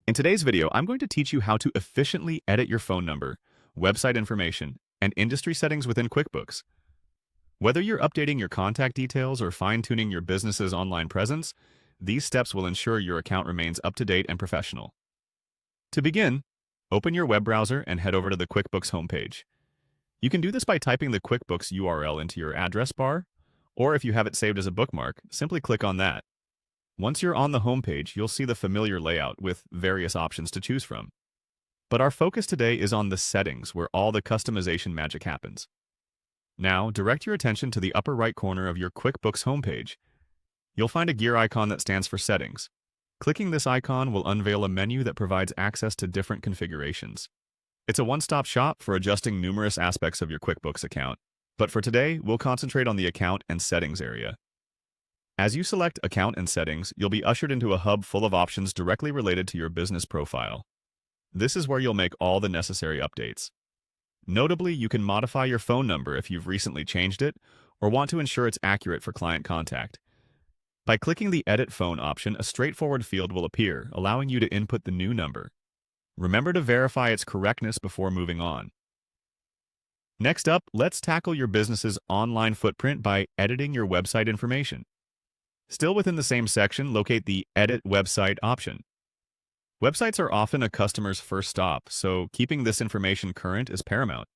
In today's video, I'm going to teach you how to efficiently edit your phone number, website information, and industry settings within QuickBooks. Whether you're updating your contact details or fine-tuning your business's online presence, these steps will ensure your account remains up-to-date and professional. To begin, open your web browser and head over to the QuickBooks homepage. You can do this by typing the QuickBooks URL into your address bar, or if you have it saved as a bookmark, simply click on that. Once you're on the homepage, you'll see the familiar layout with various options to choose from. But our focus today is on the settings, where all the customization magic happens. Now, direct your attention to the upper right corner of your QuickBooks homepage. You'll find a gear icon that stands for Settings. Clicking this icon will unveil a menu that provides access to different configurations. It's a one-stop shop for adjusting numerous aspects of your QuickBooks account. But for today, we'll concentrate on the Account and Settings area. As you select Account and Settings, you'll be ushered into a hub full of options directly related to your business profile. This is where you'll make all the necessary updates. Notably, you can modify your phone number if you've recently changed it or want to ensure it's accurate for client contact. By clicking the Edit Phone option, a straightforward field will appear, allowing you to input the new number. Remember to verify its correctness before moving on. Next up, let's tackle your business's online footprint by editing your website information. Still within the same section, locate the Edit Website option. Websites are often a customer's first stop, so keeping this information current is paramount.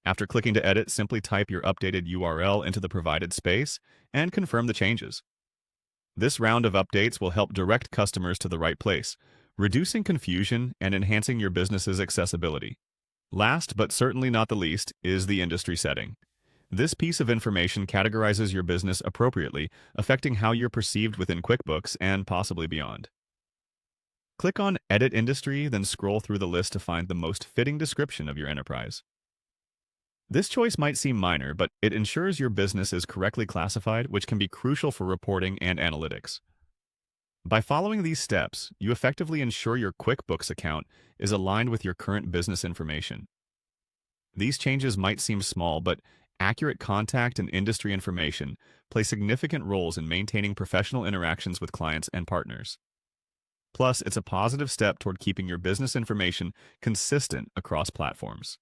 After clicking to edit, simply type your updated URL into the provided space and confirm the changes. This round of updates will help direct customers to the right place, reducing confusion and enhancing your business's accessibility. Last, but certainly not the least, is the industry setting. This piece of information categorizes your business appropriately, affecting how you're perceived within QuickBooks and possibly beyond. Click on Edit Industry, then scroll through the list to find the most fitting description of your enterprise. This choice might seem minor, but it ensures your business is correctly classified, which can be crucial for reporting and analytics. By following these steps, you effectively ensure your QuickBooks account is aligned with your current business information. These changes might seem small, but accurate contact and industry information play significant roles in maintaining professional interactions with clients and partners. Plus, it's a positive step toward keeping your business information consistent across platforms.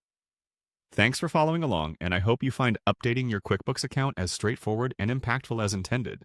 Thanks for following along, and I hope you find updating your QuickBooks account as straightforward and impactful as intended.